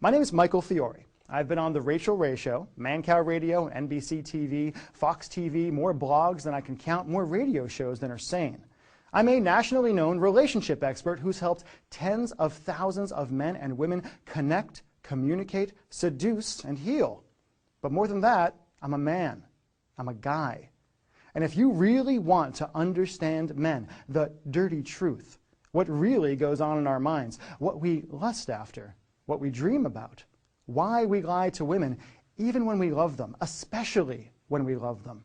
My name is Michael Fiore. I've been on The Rachel Ray Show, Mancow Radio, NBC TV, Fox TV, more blogs than I can count, more radio shows than are sane. I'm a nationally known relationship expert who's helped tens of thousands of men and women connect, communicate, seduce, and heal. But more than that, I'm a man. I'm a guy. And if you really want to understand men, the dirty truth, what really goes on in our minds, what we lust after, what we dream about, why we lie to women, even when we love them, especially when we love them,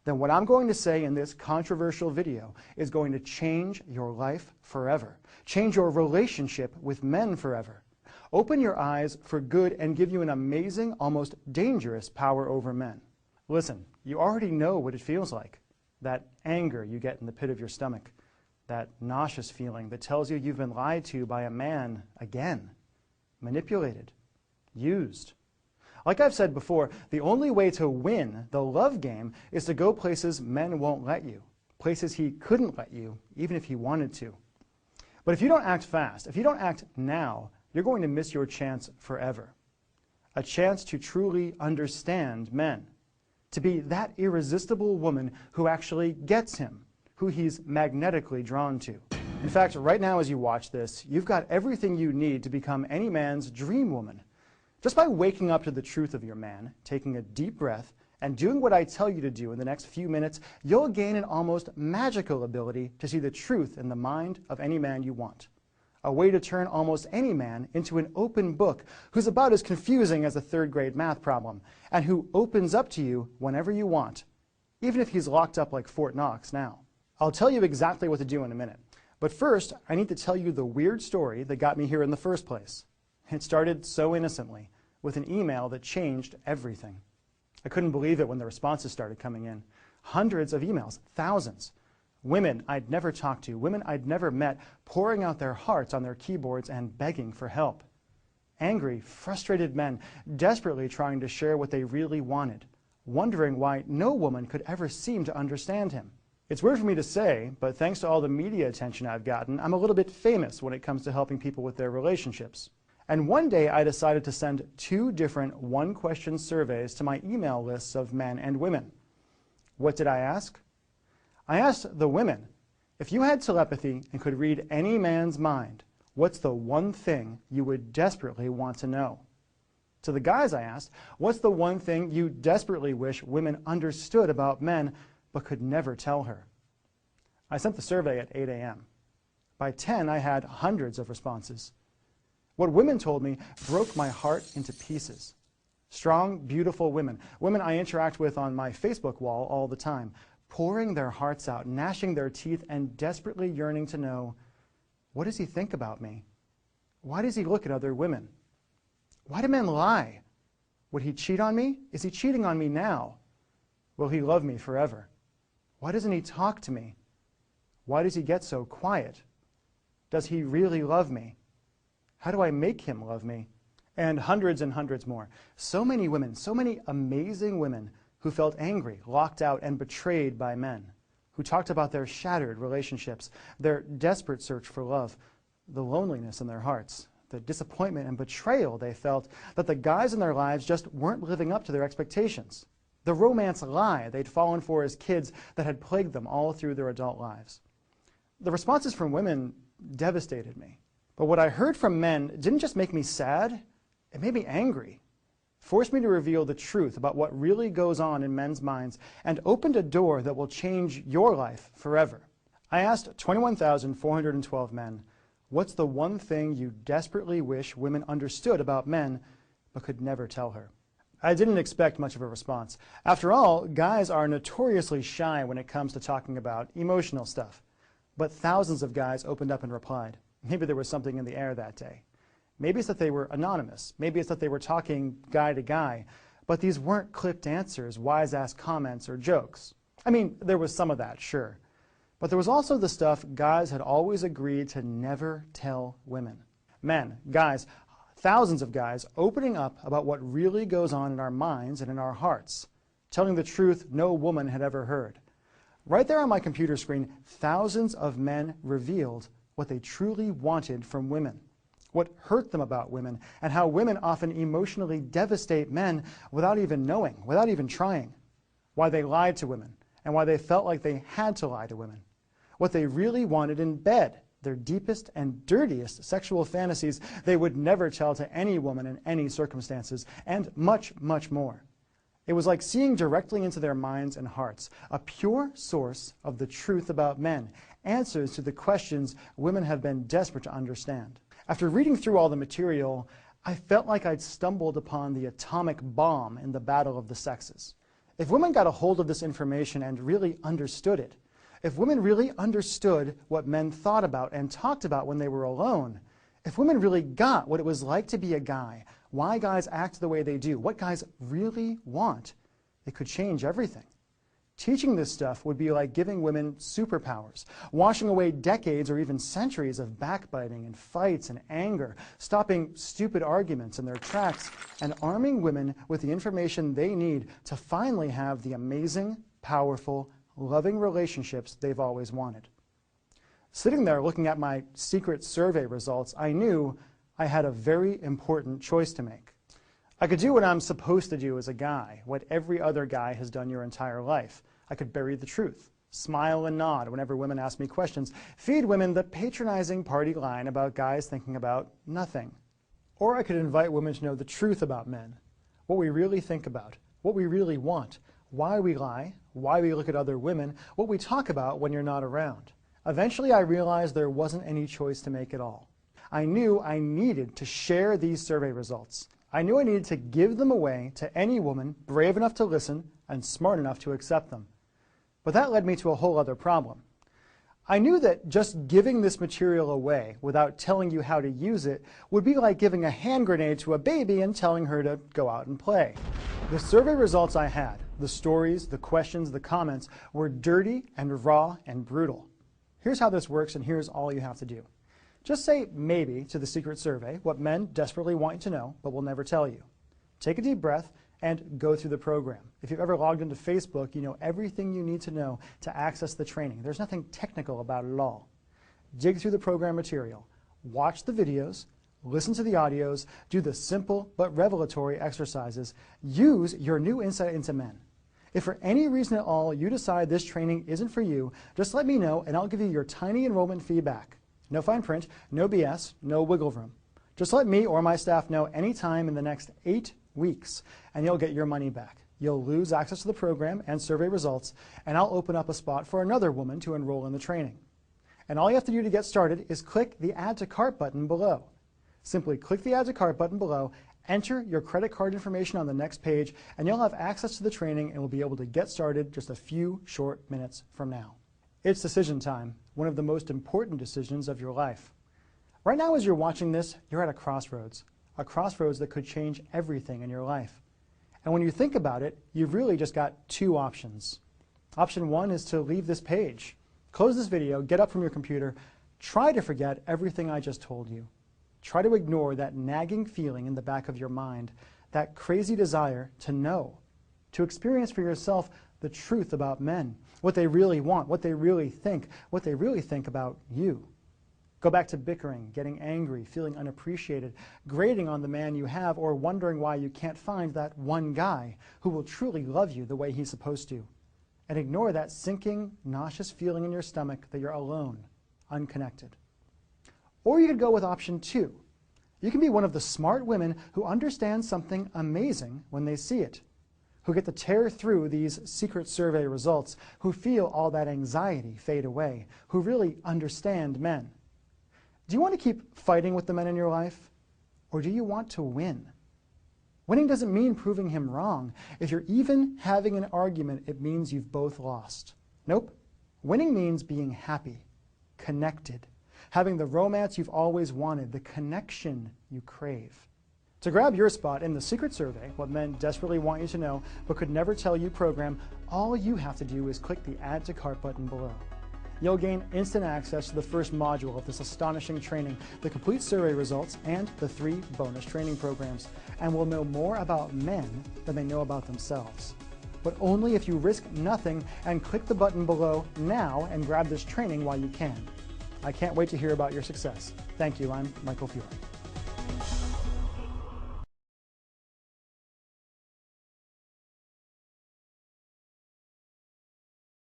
then what I'm going to say in this controversial video is going to change your life forever, change your relationship with men forever, open your eyes for good, and give you an amazing, almost dangerous power over men. Listen, you already know what it feels like, that anger you get in the pit of your stomach, that nauseous feeling that tells you you've been lied to by a man again, manipulated, used. Like I've said before, the only way to win the love game is to go places men won't let you, places he couldn't let you, even if he wanted to. But if you don't act fast, if you don't act now, you're going to miss your chance forever. A chance to truly understand men, to be that irresistible woman who actually gets him, who he's magnetically drawn to. In fact, right now as you watch this, you've got everything you need to become any man's dream woman. Just by waking up to the truth of your man, taking a deep breath, and doing what I tell you to do in the next few minutes, you'll gain an almost magical ability to see the truth in the mind of any man you want. A way to turn almost any man into an open book who's about as confusing as a third-grade math problem, and who opens up to you whenever you want, even if he's locked up like Fort Knox now. I'll tell you exactly what to do in a minute. But first, I need to tell you the weird story that got me here in the first place. It started so innocently, with an email that changed everything. I couldn't believe it when the responses started coming in. Hundreds of emails, thousands. Women I'd never talked to, women I'd never met, pouring out their hearts on their keyboards and begging for help. Angry, frustrated men, desperately trying to share what they really wanted, wondering why no woman could ever seem to understand him. It's weird for me to say, but thanks to all the media attention I've gotten, I'm a little bit famous when it comes to helping people with their relationships. And one day I decided to send 2 different one-question surveys to my email lists of men and women. What did I ask? I asked the women, if you had telepathy and could read any man's mind, what's the one thing you would desperately want to know? To the guys I asked, what's the one thing you desperately wish women understood about men but could never tell her? I sent the survey at 8 a.m. By 10, I had hundreds of responses. What women told me broke my heart into pieces. Strong, beautiful women, women I interact with on my Facebook wall all the time, pouring their hearts out, gnashing their teeth, and desperately yearning to know, what does he think about me? Why does he look at other women? Why do men lie? Would he cheat on me? Is he cheating on me now? Will he love me forever? Why doesn't he talk to me? Why does he get so quiet? Does he really love me? How do I make him love me? And hundreds more. So many women, so many amazing women who felt angry, locked out, and betrayed by men, who talked about their shattered relationships, their desperate search for love, the loneliness in their hearts, the disappointment and betrayal they felt that the guys in their lives just weren't living up to their expectations. The romance lie they'd fallen for as kids that had plagued them all through their adult lives. The responses from women devastated me. But what I heard from men didn't just make me sad, it made me angry. Forced me to reveal the truth about what really goes on in men's minds and opened a door that will change your life forever. I asked 21,412 men, what's the one thing you desperately wish women understood about men but could never tell her? I didn't expect much of a response. After all, guys are notoriously shy when it comes to talking about emotional stuff. But thousands of guys opened up and replied. Maybe there was something in the air that day. Maybe it's that they were anonymous. Maybe it's that they were talking guy to guy. But these weren't clipped answers, wise-ass comments, or jokes. I mean, there was some of that, sure. But there was also the stuff guys had always agreed to never tell women. Men, guys, thousands of guys opening up about what really goes on in our minds and in our hearts, telling the truth no woman had ever heard. Right there on my computer screen, thousands of men revealed what they truly wanted from women. what hurt them about women, and how women often emotionally devastate men without even knowing, without even trying, why they lied to women, and why they felt like they had to lie to women, what they really wanted in bed, their deepest and dirtiest sexual fantasies they would never tell to any woman in any circumstances, and much, much more. It was like seeing directly into their minds and hearts, a pure source of the truth about men, answers to the questions women have been desperate to understand. After reading through all the material, I felt like I'd stumbled upon the atomic bomb in the battle of the sexes. If women got a hold of this information and really understood it, if women really understood what men thought about and talked about when they were alone, if women really got what it was like to be a guy, why guys act the way they do, what guys really want, it could change everything. Teaching this stuff would be like giving women superpowers, washing away decades or even centuries of backbiting and fights and anger, stopping stupid arguments in their tracks, and arming women with the information they need to finally have the amazing, powerful, loving relationships they've always wanted. Sitting there looking at my secret survey results, I knew I had a very important choice to make. I could do what I'm supposed to do as a guy, what every other guy has done your entire life. I could bury the truth, smile and nod whenever women ask me questions, feed women the patronizing party line about guys thinking about nothing. Or I could invite women to know the truth about men, what we really think about, what we really want, why we lie, why we look at other women, what we talk about when you're not around. Eventually I realized there wasn't any choice to make at all. I knew I needed to share these survey results. I knew I needed to give them away to any woman brave enough to listen and smart enough to accept them. But that led me to a whole other problem. I knew that just giving this material away without telling you how to use it would be like giving a hand grenade to a baby and telling her to go out and play. The survey results I had, the stories, the questions, the comments, were dirty and raw and brutal. Here's how this works, and here's all you have to do. Just say maybe to the secret survey, what men desperately want you to know but will never tell you. Take a deep breath and go through the program. If you've ever logged into Facebook, you know everything you need to know to access the training. There's nothing technical about it at all. Dig through the program material, watch the videos, listen to the audios, do the simple but revelatory exercises. Use your new insight into men. If for any reason at all you decide this training isn't for you, just let me know and I'll give you your tiny enrollment fee back. No fine print, no BS, no wiggle room. Just let me or my staff know anytime in the next 8 weeks and you'll get your money back. You'll lose access to the program and survey results, and I'll open up a spot for another woman to enroll in the training. And all you have to do to get started is click the Add to Cart button below. Simply click the Add to Cart button below, enter your credit card information on the next page, and you'll have access to the training and will be able to get started just a few short minutes from now. It's decision time, one of the most important decisions of your life. Right now as you're watching this, you're at a crossroads that could change everything in your life. And when you think about it, you've really just got 2 options. Option 1 is to leave this page. Close this video, get up from your computer, try to forget everything I just told you. Try to ignore that nagging feeling in the back of your mind, that crazy desire to know, to experience for yourself the truth about men, what they really want, what they really think about you. Go back to bickering, getting angry, feeling unappreciated, grating on the man you have, or wondering why you can't find that one guy who will truly love you the way he's supposed to. And ignore that sinking, nauseous feeling in your stomach that you're alone, unconnected. Or you could go with option 2. You can be one of the smart women who understand something amazing when they see it, who get to tear through these secret survey results, who feel all that anxiety fade away, who really understand men. Do you want to keep fighting with the men in your life? Or do you want to win? Winning doesn't mean proving him wrong. If you're even having an argument, it means you've both lost. Nope. Winning means being happy, connected, having the romance you've always wanted, the connection you crave. To grab your spot in the secret survey, what men desperately want you to know but could never tell you program, all you have to do is click the Add to Cart button below. You'll gain instant access to the first module of this astonishing training, the complete survey results, and the 3 bonus training programs, and will know more about men than they know about themselves. But only if you risk nothing and click the button below now and grab this training while you can. I can't wait to hear about your success. Thank you. I'm Michael Fiore.